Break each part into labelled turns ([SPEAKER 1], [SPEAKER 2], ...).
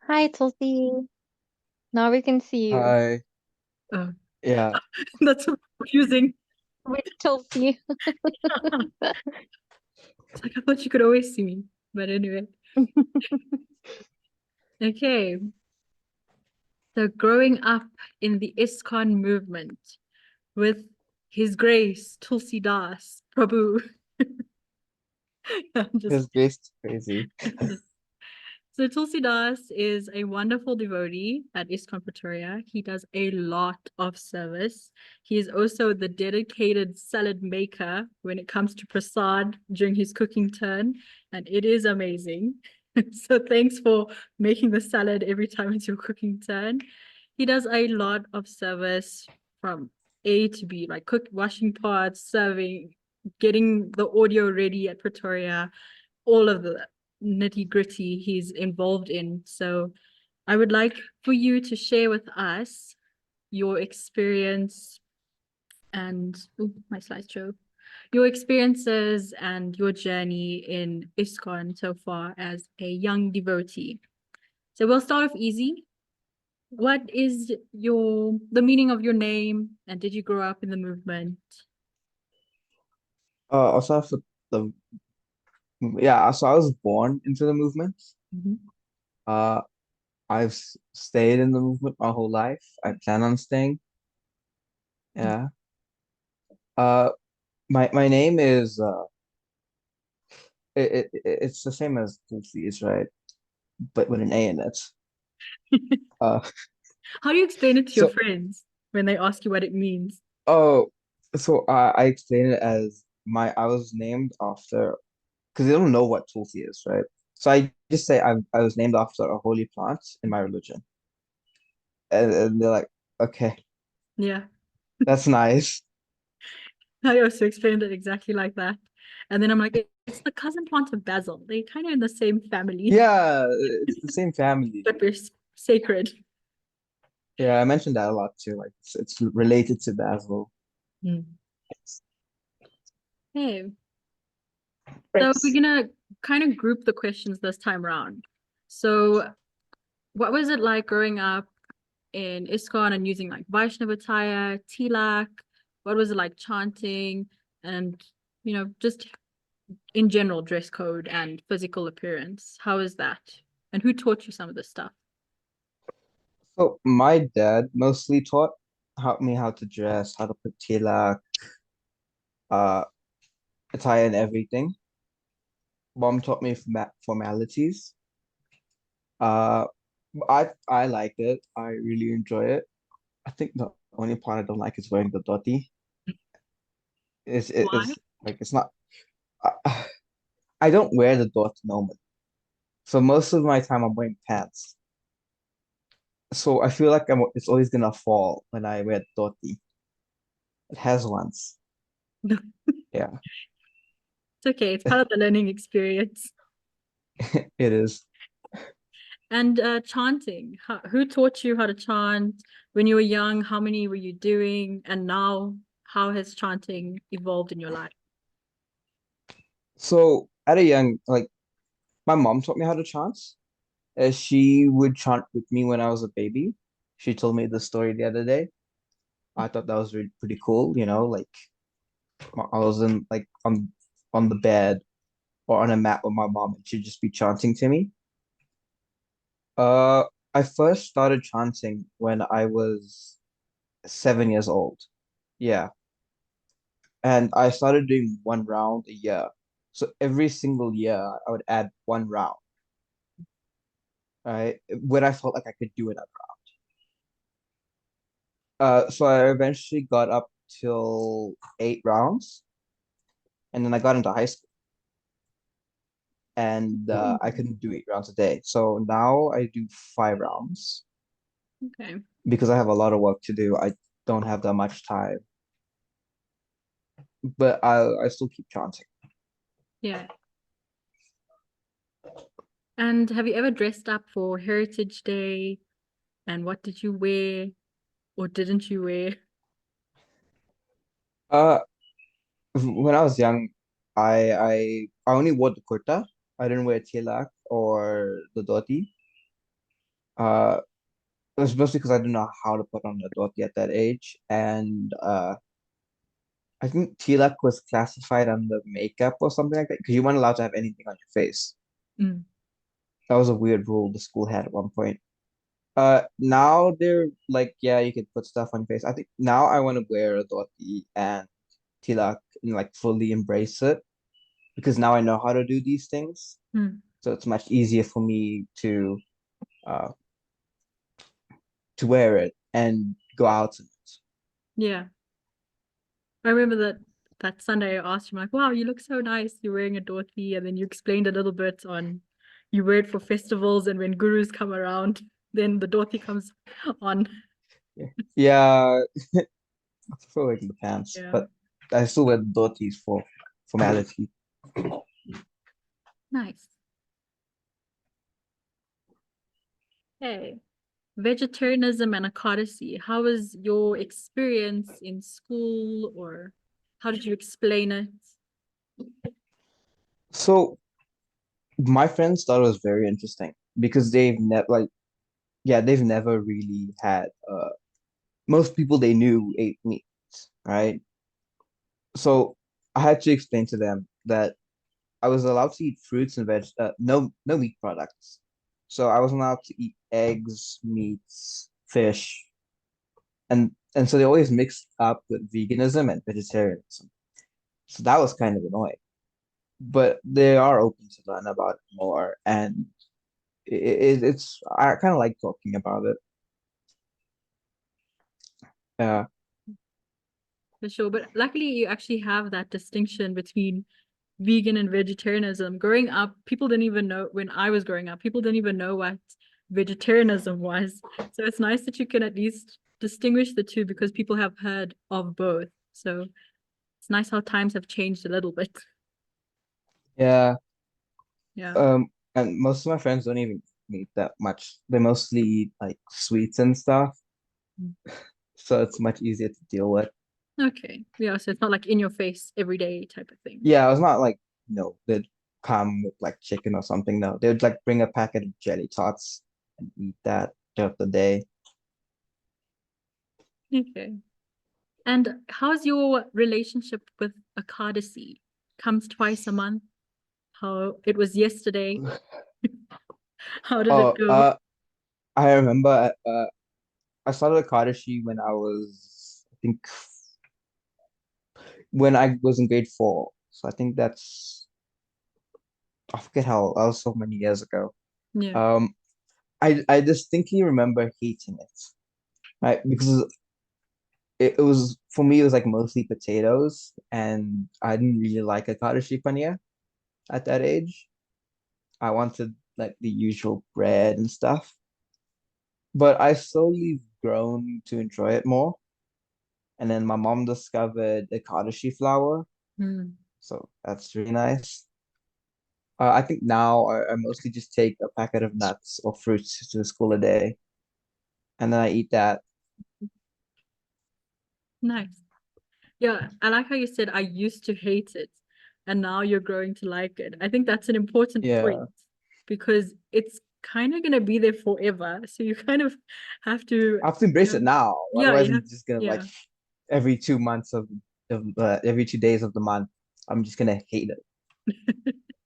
[SPEAKER 1] Hi, Tulsi. Now we can see you.
[SPEAKER 2] Hi.
[SPEAKER 3] Oh,
[SPEAKER 2] Yeah.
[SPEAKER 3] that's so confusing.
[SPEAKER 1] Wait, Tulsi.
[SPEAKER 3] It's like I thought you could always see me. But anyway. Okay. So growing up in the Iskcon movement with His Grace Tulsi Das Prabhu. I'm just,
[SPEAKER 2] His grace is crazy.
[SPEAKER 3] just So Tulsidas is a wonderful devotee at Iskcon Pretoria. He does a lot of service. He is also the dedicated salad maker when it comes to prasad during his cooking turn, and it is amazing. So thanks for making the salad every time it's your cooking turn. He does a lot of service from A to B, like washing pots, serving, getting the audio ready at Pretoria, all of the nitty gritty he's involved in. So I would like for you to share with us your experience and my slideshow, your experiences and your journey in Iskcon so far as a young devotee. So we'll start off easy. What is the meaning of your name, and did you grow up in the movement?
[SPEAKER 2] Also for the yeah, so I was born into the movement.
[SPEAKER 3] Mhm.
[SPEAKER 2] Uh, stayed in the movement my whole life. I plan on staying. Yeah. Uh, my name is it's the same as Tulsi's, right? But with an A in it. Uh,
[SPEAKER 3] How do you explain it to your
[SPEAKER 2] so
[SPEAKER 3] friends when they ask you what it means?
[SPEAKER 2] oh, I explain it as I was named after because they don't know what Tulsi is, right? So I just say I was named after a holy plant in my religion. And they're like, okay,
[SPEAKER 3] Yeah.
[SPEAKER 2] that's nice.
[SPEAKER 3] I also explained it exactly like that. And then I'm like, it's the cousin plant of basil. They're kind of in the same family,
[SPEAKER 2] Yeah, it's the same family.
[SPEAKER 3] but they're sacred.
[SPEAKER 2] Yeah, I mentioned that a lot too. Like it's related to basil.
[SPEAKER 3] Mm. Okay. So we're
[SPEAKER 2] Thanks.
[SPEAKER 3] gonna kind of group the questions this time around. So what was it like growing up in Iskcon and using like Vaishnava attire, tilak? What was it like chanting and just in general dress code and physical appearance? How is that? And who taught you some of this stuff?
[SPEAKER 2] So my dad mostly taught me how to dress, how to put tilak, uh, attire and everything. Mom taught me formalities. Uh, I like it. I really enjoy it. I think the only part I don't like is wearing the dhoti.
[SPEAKER 3] Why?
[SPEAKER 2] It's like it's not. I, I don't wear the dhoti normally. So most of my time I'm wearing pants. So I feel like it's always gonna fall when I wear dhoti. It has once. Yeah,
[SPEAKER 3] It's okay. It's part of the learning experience.
[SPEAKER 2] it is.
[SPEAKER 3] And chanting. Who taught you how to chant when you were young? How many were you doing? And now, how has chanting evolved in your life?
[SPEAKER 2] So at a young, like my mom taught me how to chant. She would chant with me when I was a baby. She told me the story the other day. I thought that was really pretty cool, like I was in like on the bed or on a mat with my mom and she'd just be chanting to me. Uh I first started chanting when I was 7 years old. Yeah. And I started doing one round a year. So every single year I would add one round, right? When I felt like I could do it. So I eventually got up till 8 rounds, and then I got into high school, and I couldn't do 8 rounds a day. So now I do 5 rounds
[SPEAKER 3] Okay.
[SPEAKER 2] because I have a lot of work to do. I don't have that much time, but I still keep chanting.
[SPEAKER 3] Yeah. And have you ever dressed up for Heritage Day? And what did you wear or didn't you wear?
[SPEAKER 2] Uh, when I was young, I only wore the kurta. I didn't wear tilak or the dhoti. Uh, it was mostly because I didn't know how to put on a dhoti at that age, and I think tilak was classified under makeup or something like that because you weren't allowed to have anything on your face.
[SPEAKER 3] Mm.
[SPEAKER 2] That was a weird rule the school had at one point. Now they're like, yeah, you can put stuff on your face. I think now I want to wear a dhoti and tilak and like fully embrace it because now I know how to do these things.
[SPEAKER 3] Mm.
[SPEAKER 2] So it's much easier for me uh to wear it and go out in it.
[SPEAKER 3] Yeah. I remember that Sunday I asked you, I'm like, wow, you look so nice. You're wearing a dhoti. And then you explained a little bit on you wear it for festivals and when gurus come around, then the dhoti comes on.
[SPEAKER 2] Yeah, I prefer wearing the pants,
[SPEAKER 3] Yeah.
[SPEAKER 2] but I still wear the dhotis for formality.
[SPEAKER 3] Nice. Hey. Vegetarianism and Akadasi. How was your experience in school, or how did you explain it?
[SPEAKER 2] So my friends thought it was very interesting because they've never like yeah, they've never really had most people they knew ate meat, right? So I had to explain to them that I was allowed to eat fruits and no meat products. So I wasn't allowed to eat eggs, meats, fish, and so they always mixed up with veganism and vegetarianism. So that was kind of annoying. But they are open to learn about it more, and it's I kind of like talking about it. Yeah.
[SPEAKER 3] For sure. But luckily, you actually have that distinction between vegan and vegetarianism. Growing up, people didn't even know, when I was growing up, people didn't even know what vegetarianism was. So it's nice that you can at least distinguish the two because people have heard of both. So it's nice how times have changed a little bit.
[SPEAKER 2] Yeah.
[SPEAKER 3] Yeah.
[SPEAKER 2] And most of my friends don't even eat that much. They mostly eat like sweets and stuff, so it's much easier to deal with.
[SPEAKER 3] Okay. Yeah. So it's not like in your face every day type of thing.
[SPEAKER 2] Yeah, it's not like, they'd come with like chicken or something. No, they would like bring a packet of jelly tots and eat that throughout the day.
[SPEAKER 3] Okay. And how's your relationship with Akadasi? Comes twice a month. How it was yesterday. How did it
[SPEAKER 2] Oh,
[SPEAKER 3] go?
[SPEAKER 2] I remember I started Kadashi when I was, I think, when I was in grade 4. So I think I forget how, that was so many years ago.
[SPEAKER 3] Yeah.
[SPEAKER 2] Um, I distinctly remember hating it, right? Because it was, for me, it was like mostly potatoes, and I didn't really like a Kadashi paneer at that age. I wanted like the usual bread and stuff, but I slowly grown to enjoy it more. And then my mom discovered the Kadashi flour,
[SPEAKER 3] Hmm.
[SPEAKER 2] so that's really nice. I think now I mostly just take a packet of nuts or fruits to school a day, and then I eat that.
[SPEAKER 3] Nice. Yeah, I like how you said I used to hate it and now you're growing to like it. I think that's an important
[SPEAKER 2] Yeah,
[SPEAKER 3] point because it's kind of going to be there forever. So you kind of have to,
[SPEAKER 2] I have to embrace it now.
[SPEAKER 3] yeah,
[SPEAKER 2] Otherwise,
[SPEAKER 3] you
[SPEAKER 2] I'm
[SPEAKER 3] have,
[SPEAKER 2] just gonna like
[SPEAKER 3] yeah,
[SPEAKER 2] every 2 months of every 2 days of the month, I'm just gonna hate it.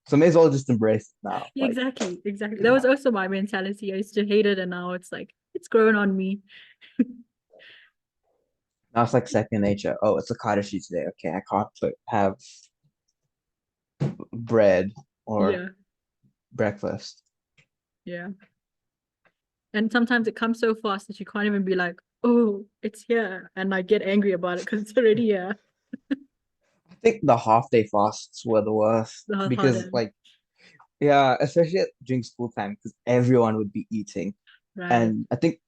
[SPEAKER 2] So may as well just embrace it now.
[SPEAKER 3] yeah,
[SPEAKER 2] Like
[SPEAKER 3] exactly, exactly. That was also my mentality. I used to hate it and now it's like, it's grown on me.
[SPEAKER 2] now it's like second nature. Oh, it's a Kadashi today. Okay, I can't have bread or
[SPEAKER 3] Yeah,
[SPEAKER 2] breakfast.
[SPEAKER 3] yeah. And sometimes it comes so fast that you can't even be like, oh, it's here. And I get angry about it because it's already here.
[SPEAKER 2] I think the half day fasts were the worst
[SPEAKER 3] The
[SPEAKER 2] because
[SPEAKER 3] harder,
[SPEAKER 2] like yeah, especially during school time because everyone would be eating.
[SPEAKER 3] right?
[SPEAKER 2] And I think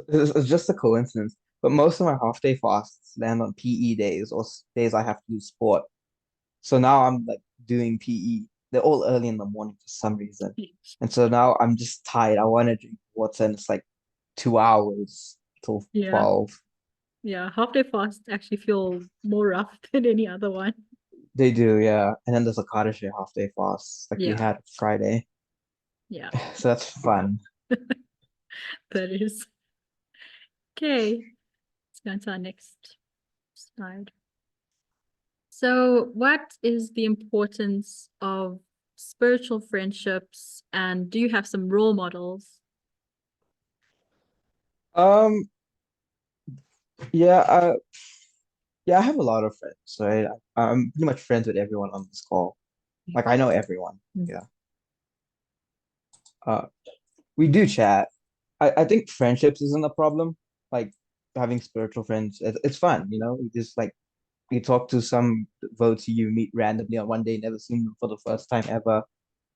[SPEAKER 2] it's just a coincidence, but most of my half day fasts land on PE days or days I have to do sport. So now I'm like doing PE. They're all early in the morning for some reason. And so now I'm just tired. I want to drink water and it's like 2 hours till
[SPEAKER 3] Yeah.
[SPEAKER 2] 12.
[SPEAKER 3] Yeah, half day fasts actually feel more rough than any other one.
[SPEAKER 2] They do, yeah. And then there's a Kaddish half day fast like we
[SPEAKER 3] Yeah,
[SPEAKER 2] had Friday.
[SPEAKER 3] yeah.
[SPEAKER 2] So that's fun.
[SPEAKER 3] That is. Okay, let's go on to our next slide. So, what is the importance of spiritual friendships, and do you have some role models?
[SPEAKER 2] Um, yeah, yeah, I have a lot of friends, right? I'm pretty much friends with everyone on this call. Like I know everyone.
[SPEAKER 3] Mm.
[SPEAKER 2] Yeah. Uh, we do chat. I think friendships isn't a problem. Like having spiritual friends, it's fun, you know? You just like you talk to some votes you meet randomly on one day, never seen them for the first time ever,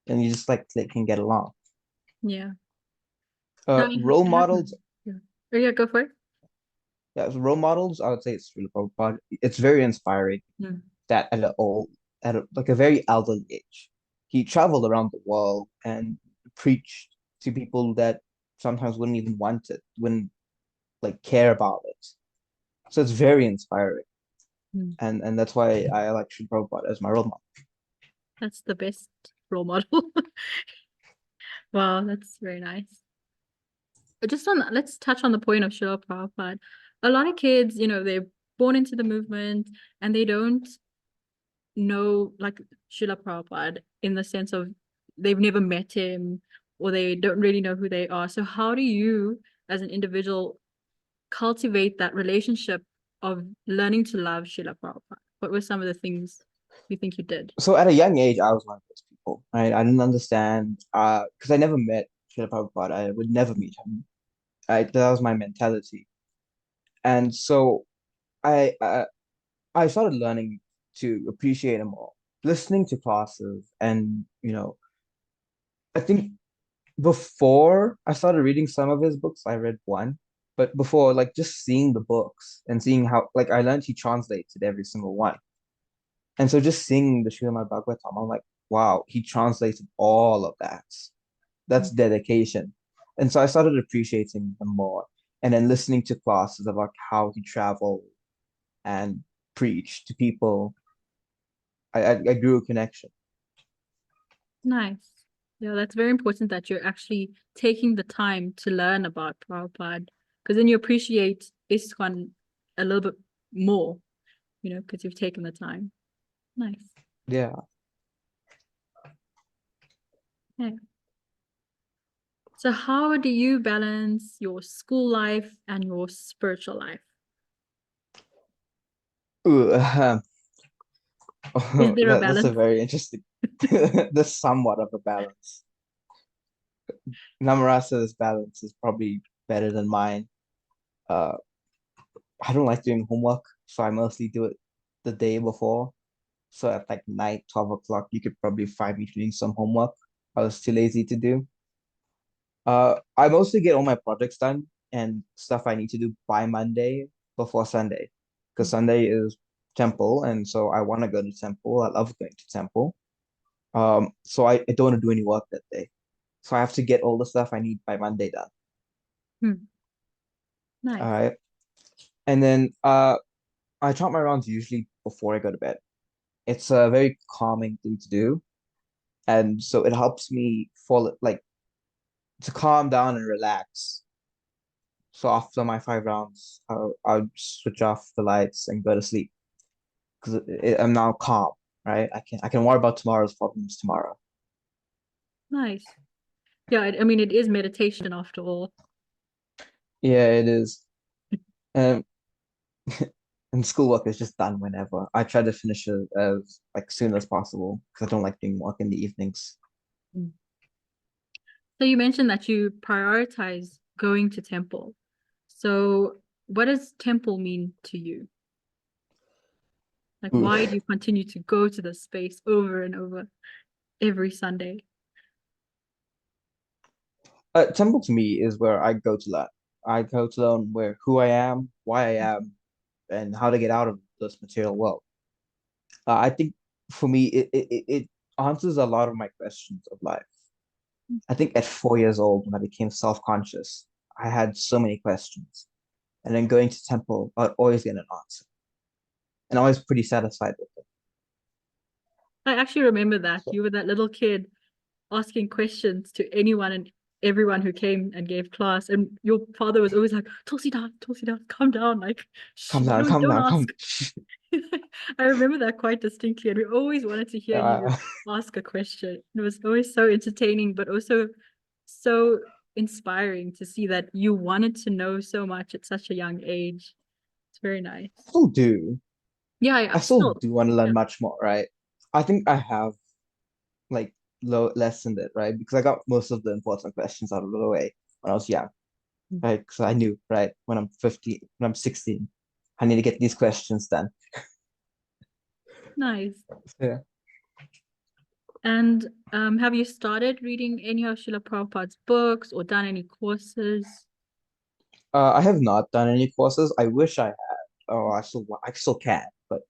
[SPEAKER 2] and you just like click and get along.
[SPEAKER 3] Yeah. No,
[SPEAKER 2] Role
[SPEAKER 3] I have
[SPEAKER 2] models,
[SPEAKER 3] none. Yeah. Oh yeah, go for it.
[SPEAKER 2] yeah, role models, I would say it's really Prabhupada. It's very inspiring
[SPEAKER 3] Mm.
[SPEAKER 2] that like a very elderly age, he traveled around the world and preached to people that sometimes wouldn't even want it, wouldn't like care about it. So it's very inspiring.
[SPEAKER 3] Mm.
[SPEAKER 2] And that's why I like Sri Prabhupada as my role model.
[SPEAKER 3] That's the best role model. Wow, that's very nice. But just on let's touch on the point of Srila Prabhupada. A lot of kids, they're born into the movement and they don't know like Srila Prabhupada in the sense of they've never met him or they don't really know who they are. So how do you, as an individual, cultivate that relationship of learning to love Srila Prabhupada? What were some of the things you think you did?
[SPEAKER 2] So at a young age, I was one of those people. Right? I didn't understand because I never met Srila Prabhupada. I would never meet him. That was my mentality. And so I uh, I started learning to appreciate him more, listening to classes, and I think before I started reading some of his books, I read one, but before, like just seeing the books and seeing how, like I learned he translated every single one, and so just seeing the Srimad Bhagavatam, I'm like, wow, he translated all of that. That's dedication, and so I started appreciating him more, and then listening to classes about how he traveled and preached to people. I grew a connection.
[SPEAKER 3] Nice. Yeah, that's very important that you're actually taking the time to learn about Prabhupada because then you appreciate Iskcon a little bit more, because you've taken the time. Nice.
[SPEAKER 2] Yeah.
[SPEAKER 3] Okay. So how do you balance your school life and your spiritual life?
[SPEAKER 2] Ooh,
[SPEAKER 3] Is there a
[SPEAKER 2] that's a
[SPEAKER 3] balance?
[SPEAKER 2] very interesting. There's somewhat of a balance. Namarasa's balance is probably better than mine. Uh, I don't like doing homework, so I mostly do it the day before. So at like night, 12 o'clock, you could probably find me doing some homework. I was too lazy to do. I mostly get all my projects done and stuff I need to do by Monday before Sunday, because Sunday is temple, and so I want to go to temple. I love going to temple. So I don't want to do any work that day. So I have to get all the stuff I need by Monday done. All
[SPEAKER 3] Nice.
[SPEAKER 2] right. And then I chant my rounds usually before I go to bed. It's a very calming thing to do. And so it helps me fall like to calm down and relax. So after my 5 rounds, I'll switch off the lights and go to sleep because I'm now calm, right? I can worry about tomorrow's problems tomorrow.
[SPEAKER 3] Nice. Yeah, I mean, it is meditation after all.
[SPEAKER 2] Yeah, it is. Um, and schoolwork is just done whenever. I try to finish it as like soon as possible because I don't like doing work in the evenings.
[SPEAKER 3] So you mentioned that you prioritize going to temple. So what does temple mean to you? Like,
[SPEAKER 2] Ooh.
[SPEAKER 3] why do you continue to go to the space over and over every Sunday?
[SPEAKER 2] Temple to me is where I go to learn. I go to learn where who I am, why I am, and how to get out of this material world. I think for me, it answers a lot of my questions of life. I think at 4 years old, when I became self-conscious, I had so many questions. And then going to temple, I'd always get an answer. And I was pretty satisfied with it.
[SPEAKER 3] I actually remember that
[SPEAKER 2] So,
[SPEAKER 3] you were that little kid asking questions to anyone and everyone who came and gave class. And your father was always like, Tulsi da, calm down. Like,
[SPEAKER 2] Calm down,
[SPEAKER 3] don't
[SPEAKER 2] calm.
[SPEAKER 3] ask. I remember that quite distinctly. And we always wanted to hear you ask a question. It was always so entertaining, but also so inspiring to see that you wanted to know so much at such a young age. It's very nice.
[SPEAKER 2] I still do.
[SPEAKER 3] Yeah,
[SPEAKER 2] I still
[SPEAKER 3] still.
[SPEAKER 2] do want to learn much more, right? I think I have like lessened it, right? Because I got most of the important questions out of the way when I was young, right? Because I knew, right, when I'm 15, when I'm 16, I need to get these questions done.
[SPEAKER 3] Nice.
[SPEAKER 2] Yeah.
[SPEAKER 3] And have you started reading any of Srila Prabhupada's books or done any courses?
[SPEAKER 2] I have not done any courses. I wish I had. Oh, I still can, but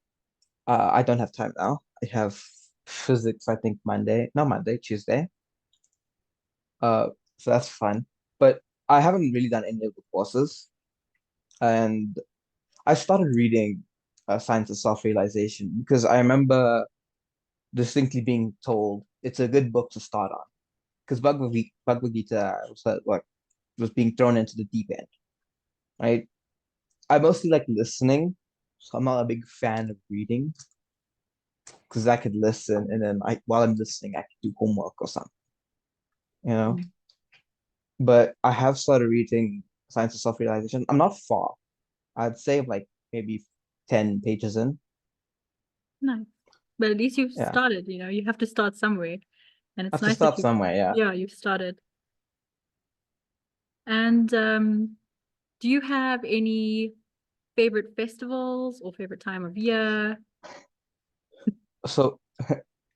[SPEAKER 2] I don't have time now. I have physics, I think Tuesday. So that's fun. But I haven't really done any of the courses. And I started reading Science of Self-Realization because I remember distinctly being told it's a good book to start on. Because Bhagavad Gita was being thrown into the deep end, right? I mostly like listening, so I'm not a big fan of reading because I could listen and then while I'm listening I could do homework or something, you know.
[SPEAKER 3] Mm.
[SPEAKER 2] But I have started reading Science of Self-Realization. I'm not far. I'd say like maybe 10 pages in.
[SPEAKER 3] Nice. But at least you've
[SPEAKER 2] Yeah.
[SPEAKER 3] started, you have to start somewhere. And
[SPEAKER 2] I
[SPEAKER 3] it's
[SPEAKER 2] have to
[SPEAKER 3] nice
[SPEAKER 2] start
[SPEAKER 3] that
[SPEAKER 2] somewhere, yeah.
[SPEAKER 3] you've started. And do you have any favorite festivals or favorite time of year?
[SPEAKER 2] So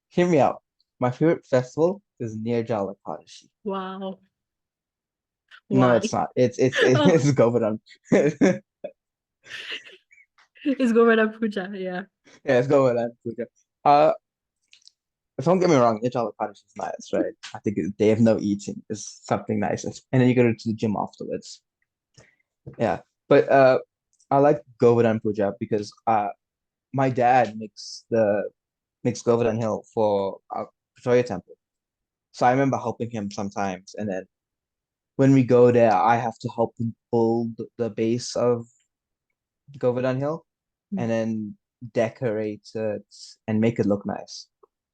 [SPEAKER 2] hear me out. My favorite festival is near Jalakadashi.
[SPEAKER 3] Wow.
[SPEAKER 2] No,
[SPEAKER 3] Why?
[SPEAKER 2] it's not. It's
[SPEAKER 3] Oh,
[SPEAKER 2] it's Govardhan.
[SPEAKER 3] it's Govardhan Puja, yeah.
[SPEAKER 2] Yeah, it's Govardhan. Uh, don't get me wrong, near Jalakadashi is nice, right? I think they have no eating is something nice, and then you go to the gym afterwards. Yeah, but I like Govardhan Puja because my dad makes Govardhan Hill for our Pretoria temple. So I remember helping him sometimes, and then when we go there, I have to help him build the base of Govardhan Hill and then decorate it and make it look nice.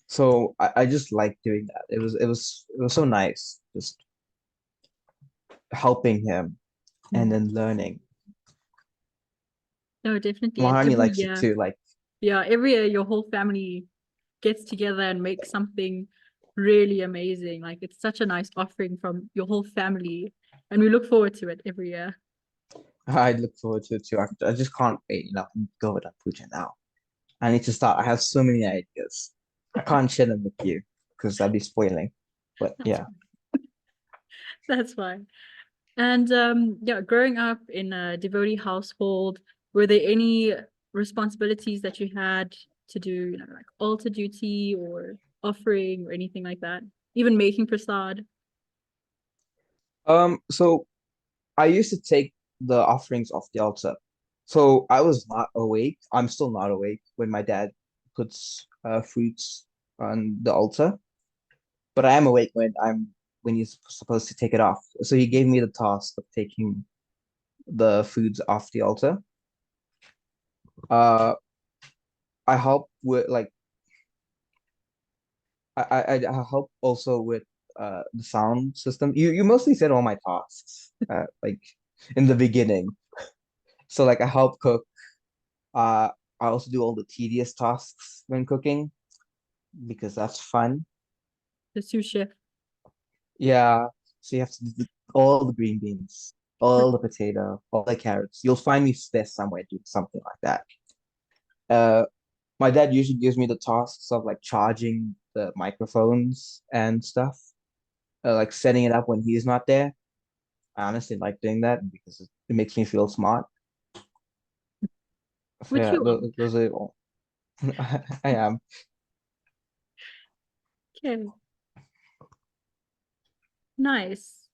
[SPEAKER 2] So I just like doing that. It was so nice just helping him and then learning.
[SPEAKER 3] No, definitely. And
[SPEAKER 2] Maharani
[SPEAKER 3] every
[SPEAKER 2] likes it
[SPEAKER 3] year,
[SPEAKER 2] too. Like,
[SPEAKER 3] every year your whole family gets together and makes something really amazing. Like it's such a nice offering from your whole family. And we look forward to it every year.
[SPEAKER 2] I look forward to it too. I just can't wait, Govardhan Puja now. I need to start. I have so many ideas. I can't share them with you because I'd be spoiling. But yeah.
[SPEAKER 3] That's fine. And growing up in a devotee household, were there any responsibilities that you had to do, like altar duty or offering or anything like that? Even making prasad?
[SPEAKER 2] So I used to take the offerings off the altar. So I was not awake. I'm still not awake when my dad puts fruits on the altar, but I am awake when he's supposed to take it off. So he gave me the task of taking the foods off the altar. Uh, I help with like I help also with the sound system. You mostly said all my tasks like in the beginning. So like I help cook. Uh, I also do all the tedious tasks when cooking because that's fun.
[SPEAKER 3] The sous chef.
[SPEAKER 2] Yeah, so you have to do all the green beans, all the potato, all the carrots. You'll find me there somewhere doing something like that. Uh, my dad usually gives me the tasks of like charging the microphones and stuff, like setting it up when he's not there. I honestly like doing that because it makes me feel smart. So
[SPEAKER 3] Which
[SPEAKER 2] yeah,
[SPEAKER 3] you are.
[SPEAKER 2] those are all. I am.
[SPEAKER 3] Okay, nice.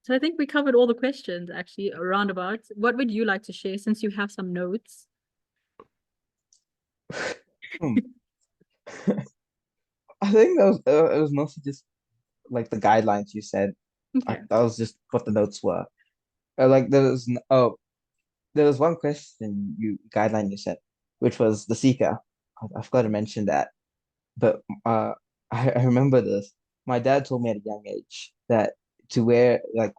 [SPEAKER 3] So I think we covered all the questions actually, around about. What would you like to share since you have some notes?
[SPEAKER 2] Hmm. I think it was mostly just like the guidelines you said.
[SPEAKER 3] Okay.
[SPEAKER 2] That was just what the notes were. Like there was one question guideline you said, which was the seeker. I forgot to mention that, but I remember this. My dad told me at a young age that to wear like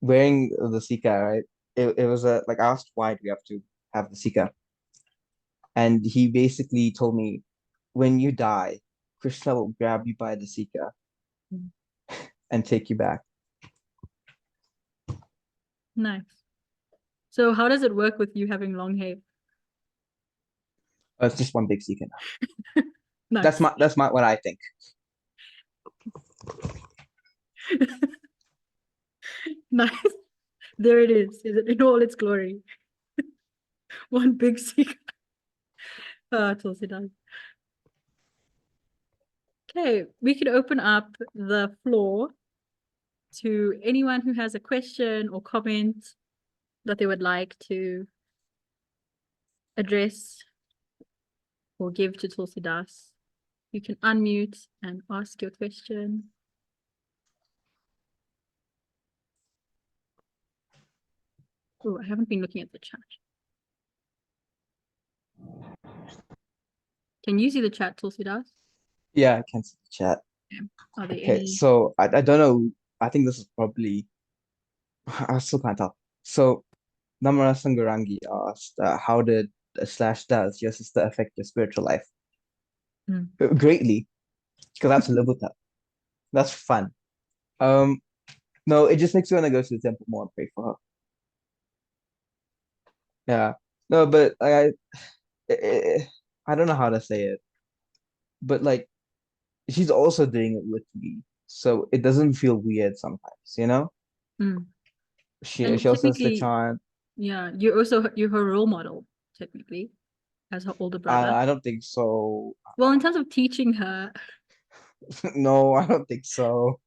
[SPEAKER 2] wearing the seeker, right? It was a like I asked why do we have to have the seeker, and he basically told me when you die, Krishna will grab you by the seeker
[SPEAKER 3] Mm.
[SPEAKER 2] and take you back.
[SPEAKER 3] Nice. So how does it work with you having long hair?
[SPEAKER 2] It's just one big seeker now.
[SPEAKER 3] Nice.
[SPEAKER 2] That's my what I think.
[SPEAKER 3] Nice. There it is in all its glory. One big secret. Tulsi does. Okay, we could open up the floor to anyone who has a question or comment that they would like to address or give to Tulsi Das. You can unmute and ask your question. Oh, I haven't been looking at the chat. Can you see the chat, Tulsi Das?
[SPEAKER 2] Yeah, I can see the chat.
[SPEAKER 3] Are there
[SPEAKER 2] Okay,
[SPEAKER 3] any?
[SPEAKER 2] so I don't know. I think this is probably I still can't tell. So Namara Sangarangi asked, how did slash does your sister affect your spiritual life? Greatly, because that's Labuta. That's fun. No, it just makes me want to go to the temple more and pray for her. Yeah. No, but I don't know how to say it, but like she's also doing it with me, so it doesn't feel weird sometimes, you know?
[SPEAKER 3] And
[SPEAKER 2] She also has the
[SPEAKER 3] technically,
[SPEAKER 2] chant.
[SPEAKER 3] yeah, you're her role model, technically, as her older brother.
[SPEAKER 2] I don't think so.
[SPEAKER 3] Well, in terms of teaching her,
[SPEAKER 2] No, I don't think so.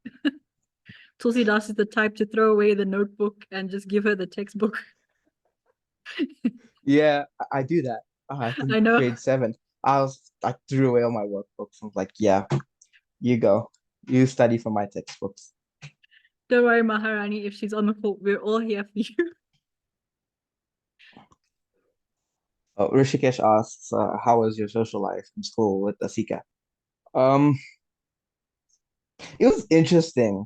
[SPEAKER 3] Tulsi Das is the type to throw away the notebook and just give her the textbook.
[SPEAKER 2] Yeah, I do that. I think
[SPEAKER 3] I know.
[SPEAKER 2] grade 7. I threw away all my workbooks. I was like, yeah, you go. You study from my textbooks.
[SPEAKER 3] Don't worry, Maharani, if she's on the call, we're all here for you.
[SPEAKER 2] Oh, Rishikesh asks, how was your social life in school with Asika? Um, it was interesting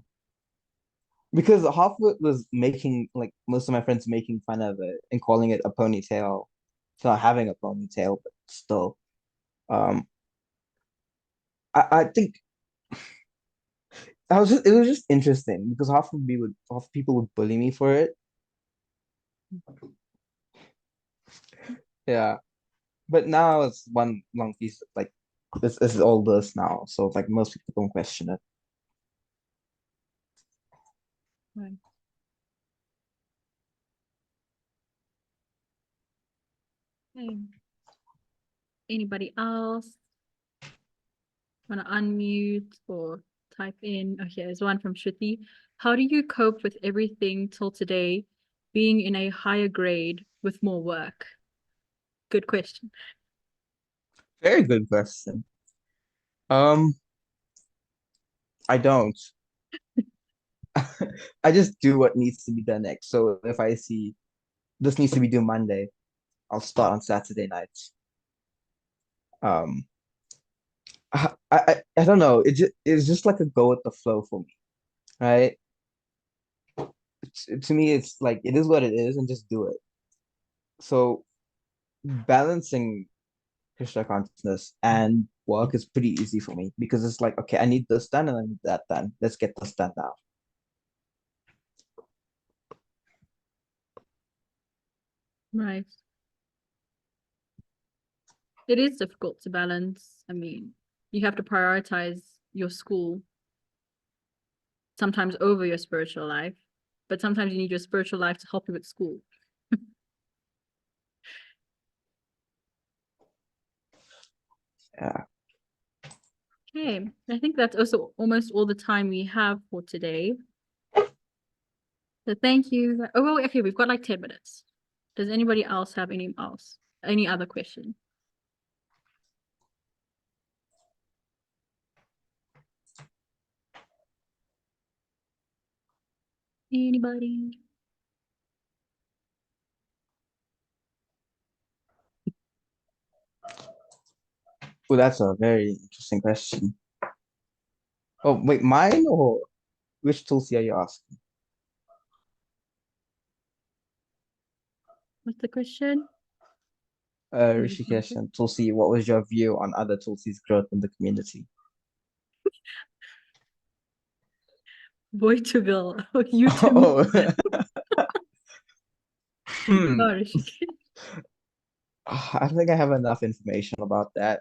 [SPEAKER 2] because half of it was making like most of my friends making fun of it and calling it a ponytail. It's not having a ponytail, but still. Um, I think it was just interesting because half people would bully me for it. Yeah. But now it's one long piece. Like this is all this now, so like most people don't question it.
[SPEAKER 3] Right. Okay. Anybody else want to unmute or type in? Oh, here's one from Shruti. How do you cope with everything till today, being in a higher grade with more work? Good question.
[SPEAKER 2] Very good question. I don't. I just do what needs to be done next. So if I see this needs to be due Monday, I'll start on Saturday nights. Um, I don't know. It's just like a go with the flow for me, right? To me, it's like it is what it is, and just do it. So balancing Krishna consciousness and work is pretty easy for me because it's like, okay, I need this done and I need that done. Let's get this done now.
[SPEAKER 3] Right. It is difficult to balance. I mean, you have to prioritize your school sometimes over your spiritual life, but sometimes you need your spiritual life to help you with school.
[SPEAKER 2] Yeah.
[SPEAKER 3] Okay, I think that's also almost all the time we have for today. So thank you. Oh, well, okay, we've got like 10 minutes. Does anybody else have any other question? Anybody?
[SPEAKER 2] Well, that's a very interesting question. Oh, wait, mine or which Tulsi are you asking?
[SPEAKER 3] What's the question? Maybe
[SPEAKER 2] Rishikesh
[SPEAKER 3] something.
[SPEAKER 2] and Tulsi, what was your view on other Tulsi's growth in the community?
[SPEAKER 3] Boy to girl. Oh, you to me.
[SPEAKER 2] Oh, hmm.
[SPEAKER 3] Oh, Rishikesh.
[SPEAKER 2] I think I have enough information about that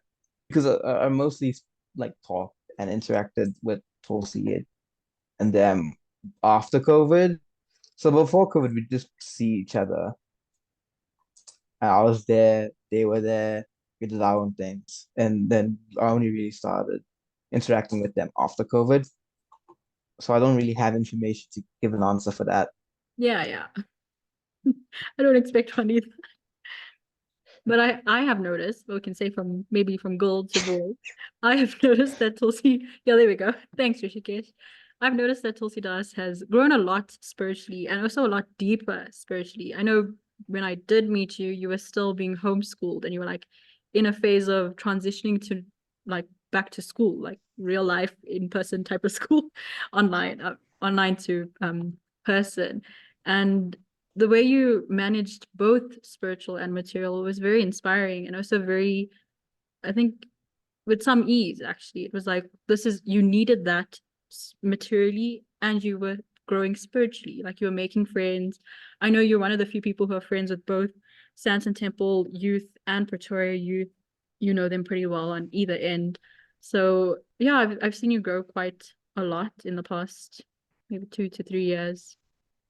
[SPEAKER 2] because I mostly like talked and interacted with Tulsi and them after COVID. So before COVID, we just see each other. And I was there, they were there, we did our own things. And then I only really started interacting with them after COVID. So I don't really have information to give an answer for that.
[SPEAKER 3] Yeah. I don't expect one either. But I have noticed, we can say from maybe from girl to boy, I have noticed that Tulsi, yeah, there we go. Thanks, Rishikesh. I've noticed that Tulsi Das has grown a lot spiritually and also a lot deeper spiritually. I know when I did meet you, you were still being homeschooled and you were like in a phase of transitioning to like back to school, like real life in person type of school, online to person. And the way you managed both spiritual and material was very inspiring and also very, I think, with some ease. Actually, it was like, this is, you needed that materially and you were growing spiritually, like you were making friends. I know you're one of the few people who are friends with both Santon Temple youth and Pretoria youth. You know them pretty well on either end. So yeah, I've seen you grow quite a lot in the past maybe 2 to 3 years,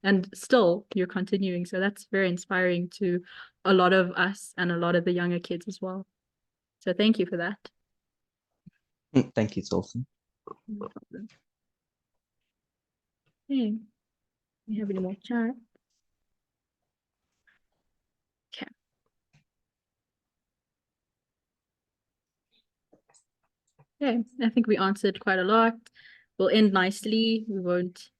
[SPEAKER 3] and still you're continuing. So that's very inspiring to a lot of us and a lot of the younger kids as well. So thank you for that.
[SPEAKER 2] Thank you, Tulsi.
[SPEAKER 3] No problem. Hey, we have any more chat? Okay. Okay, I think we answered quite a lot. We'll end nicely. We won't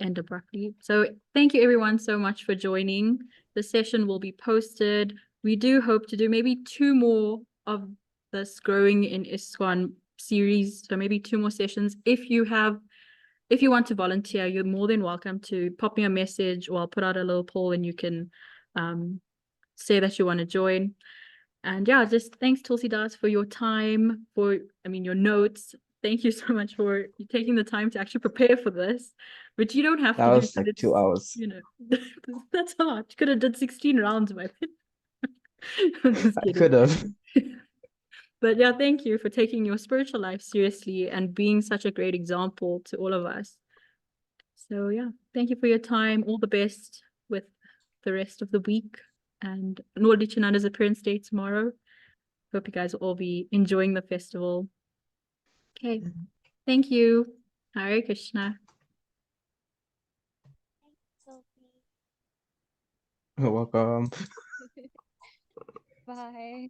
[SPEAKER 3] end abruptly. So thank you everyone so much for joining. The session will be posted. We do hope to do maybe 2 more of this Growing in Iskcon series. So maybe 2 more sessions. If you want to volunteer, you're more than welcome to pop me a message, or I'll put out a little poll and you can say that you want to join. And yeah, just thanks Tulsi Das for your time, for your notes. Thank you so much for taking the time to actually prepare for this, which you don't have
[SPEAKER 2] That
[SPEAKER 3] to do.
[SPEAKER 2] was like 2 hours.
[SPEAKER 3] That's a lot. You could have done 16 rounds, my friend. I'm just
[SPEAKER 2] I
[SPEAKER 3] kidding.
[SPEAKER 2] could have.
[SPEAKER 3] But yeah, thank you for taking your spiritual life seriously and being such a great example to all of us. So yeah, thank you for your time. All the best with the rest of the week. And Nordli Chinanda's appearance day tomorrow. Hope you guys will all be enjoying the festival. Okay. Thank you. Hare Krishna.
[SPEAKER 2] You're welcome.
[SPEAKER 1] Bye.